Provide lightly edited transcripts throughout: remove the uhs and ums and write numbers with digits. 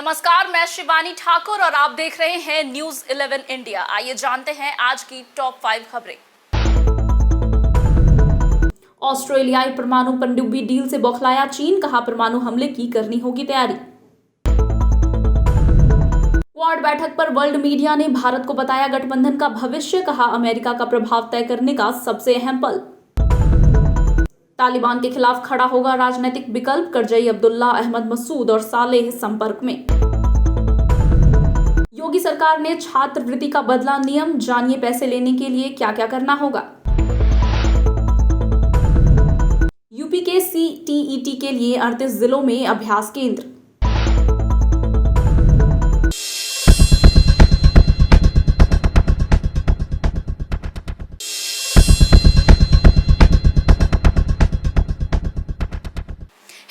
नमस्कार, मैं शिवानी ठाकुर और आप देख रहे हैं न्यूज 11 इंडिया। आइए जानते हैं आज की टॉप 5 खबरें। ऑस्ट्रेलियाई परमाणु पनडुब्बी डील से बौखलाया चीन, कहा परमाणु हमले की करनी होगी तैयारी। क्वाड बैठक पर वर्ल्ड मीडिया ने भारत को बताया गठबंधन का भविष्य, कहा अमेरिका का प्रभाव तय करने का सबसे अहम पल। तालिबान के खिलाफ खड़ा होगा राजनीतिक विकल्प, करजई अब्दुल्ला, अहमद मसूद और सालेह संपर्क में। योगी सरकार ने छात्रवृत्ति का बदला नियम, जानिए पैसे लेने के लिए क्या क्या करना होगा। यूपी के सीटीईटी के लिए 38 जिलों में अभ्यास केंद्र।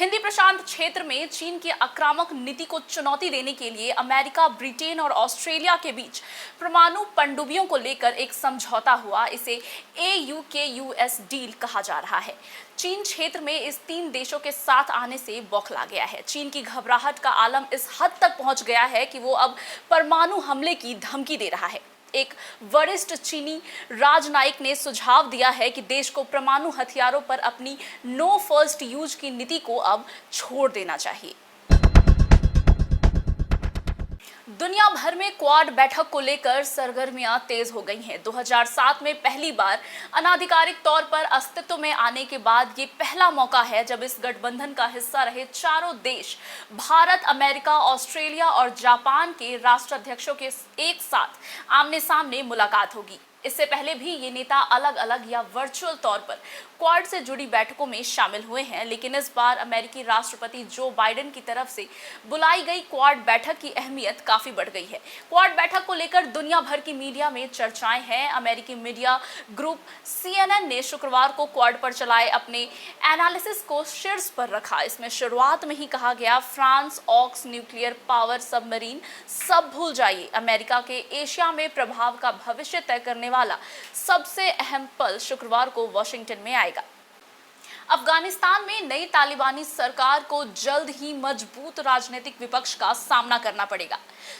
हिंदी प्रशांत क्षेत्र में चीन की आक्रामक नीति को चुनौती देने के लिए अमेरिका, ब्रिटेन और ऑस्ट्रेलिया के बीच परमाणु पनडुब्बियों को लेकर एक समझौता हुआ। इसे AUKUS डील कहा जा रहा है। चीन क्षेत्र में इस 3 देशों के साथ आने से बौखला गया है। चीन की घबराहट का आलम इस हद तक पहुंच गया है कि वो अब परमाणु हमले की धमकी दे रहा है। एक वरिष्ठ चीनी राजनयिक ने सुझाव दिया है कि देश को परमाणु हथियारों पर अपनी नो फर्स्ट यूज की नीति को अब छोड़ देना चाहिए। दुनिया भर में क्वाड बैठक को लेकर सरगर्मियां तेज हो गई हैं। 2007 में पहली बार अनाधिकारिक तौर पर अस्तित्व में आने के बाद ये पहला मौका है जब इस गठबंधन का हिस्सा रहे चारों देश भारत, अमेरिका, ऑस्ट्रेलिया और जापान के राष्ट्राध्यक्षों के एक साथ आमने सामने मुलाकात होगी। इससे पहले भी ये नेता अलग अलग या वर्चुअल तौर पर क्वाड से जुड़ी बैठकों में शामिल हुए हैं, लेकिन इस बार अमेरिकी राष्ट्रपति जो बाइडेन की तरफ से बुलाई गई क्वाड बैठक की अहमियत काफी बढ़ गई है। क्वाड बैठक को लेकर दुनिया भर की मीडिया में चर्चाएं हैं। अमेरिकी मीडिया ग्रुप CNN ने शुक्रवार को क्वाड पर चलाए अपने एनालिसिस को शीर्ष पर रखा। इसमें शुरुआत में ही कहा गया, France, AUKUS, nuclear power, submarine सब भूल जाइए। अमेरिका के एशिया में प्रभाव का भविष्य तय करने वाला सबसे अहम पल शुक्रवार को वॉशिंगटन में आएगा। अफगानिस्तान में नई तालिबानी सरकार को जल्द ही मजबूत राजनीतिक विपक्ष का सामना करना पड़ेगा।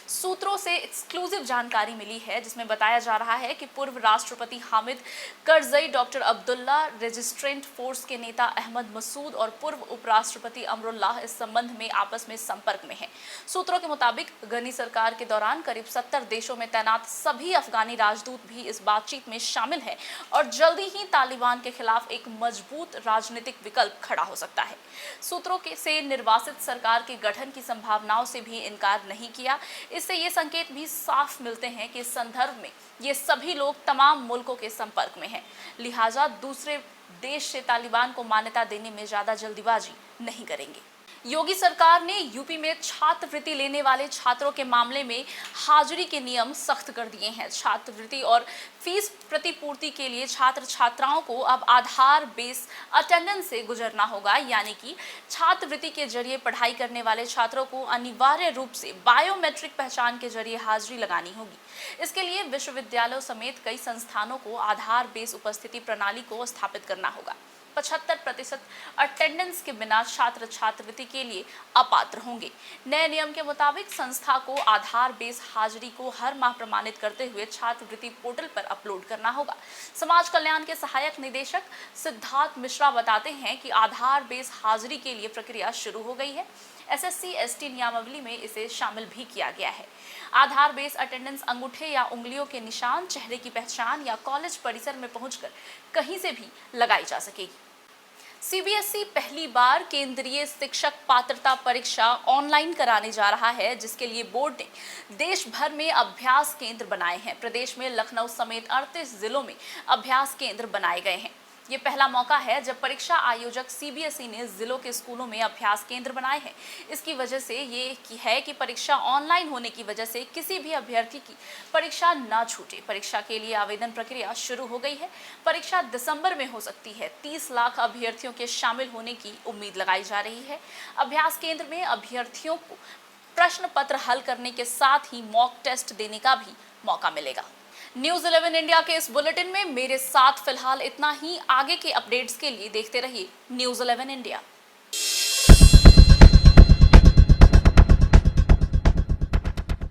सूत्रों से एक्सक्लूसिव जानकारी मिली है जिसमें बताया जा रहा है कि पूर्व राष्ट्रपति हामिद करजई, डॉक्टर अब्दुल्ला, रेजिस्ट्रेंट फोर्स के नेता अहमद मसूद और पूर्व उपराष्ट्रपति अमरुल्लाह इस संबंध में आपस में संपर्क में हैं। सूत्रों के मुताबिक गनी सरकार के दौरान करीब 70 देशों में तैनात सभी अफगानी राजदूत भी इस बातचीत में शामिल हैं और जल्दी ही तालिबान के खिलाफ एक मजबूत राजनीतिक विकल्प खड़ा हो सकता है। सूत्रों से निर्वासित सरकार के गठन की संभावनाओं से भी इनकार नहीं किया। इससे ये संकेत भी साफ मिलते हैं कि इस संदर्भ में ये सभी लोग तमाम मुल्कों के संपर्क में हैं, लिहाजा दूसरे देश से तालिबान को मान्यता देने में ज्यादा जल्दीबाजी नहीं करेंगे। योगी सरकार ने यूपी में छात्रवृत्ति लेने वाले छात्रों के मामले में हाजिरी के नियम सख्त कर दिए हैं। छात्रवृत्ति और फीस प्रतिपूर्ति के लिए छात्र छात्राओं को अब आधार बेस अटेंडेंस से गुजरना होगा, यानी कि छात्रवृत्ति के जरिए पढ़ाई करने वाले छात्रों को अनिवार्य रूप से बायोमेट्रिक पहचान के जरिए हाजिरी लगानी होगी। इसके लिए विश्वविद्यालयों समेत कई संस्थानों को आधार बेस उपस्थिति प्रणाली को स्थापित करना होगा। 75% अटेंडेंस के बिना छात्र छात्रवृत्ति के लिए अपात्र होंगे। नए नियम के मुताबिक संस्था को आधार बेस हाजिरी को हर माह प्रमाणित करते हुए छात्रवृत्ति पोर्टल पर अपलोड करना होगा। समाज कल्याण के सहायक निदेशक सिद्धार्थ मिश्रा बताते हैं कि आधार बेस हाजिरी के लिए प्रक्रिया शुरू हो गई है। SSC/ST नियमावली में इसे शामिल भी किया गया है। आधार बेस अटेंडेंस अंगूठे या उंगलियों के निशान, चेहरे की पहचान या कॉलेज परिसर में पहुंचकर कहीं से भी लगाई जा सकेगी। CBSE पहली बार केंद्रीय शिक्षक पात्रता परीक्षा ऑनलाइन कराने जा रहा है, जिसके लिए बोर्ड ने देश भर में अभ्यास केंद्र बनाए हैं। प्रदेश में लखनऊ समेत 38 जिलों में अभ्यास केंद्र बनाए गए हैं। ये पहला मौका है जब परीक्षा आयोजक CBSE ने जिलों के स्कूलों में अभ्यास केंद्र बनाए हैं। इसकी वजह से ये है कि परीक्षा ऑनलाइन होने की वजह से किसी भी अभ्यर्थी की परीक्षा ना छूटे। परीक्षा के लिए आवेदन प्रक्रिया शुरू हो गई है। परीक्षा दिसंबर में हो सकती है। 30 लाख अभ्यर्थियों के शामिल होने की उम्मीद लगाई जा रही है। अभ्यास केंद्र में अभ्यर्थियों को प्रश्न पत्र हल करने के साथ ही मॉक टेस्ट देने का भी मौका मिलेगा। न्यूज 11 इंडिया के इस बुलेटिन में मेरे साथ फिलहाल इतना ही। आगे के अपडेट्स के लिए देखते रहिए न्यूज 11 इंडिया।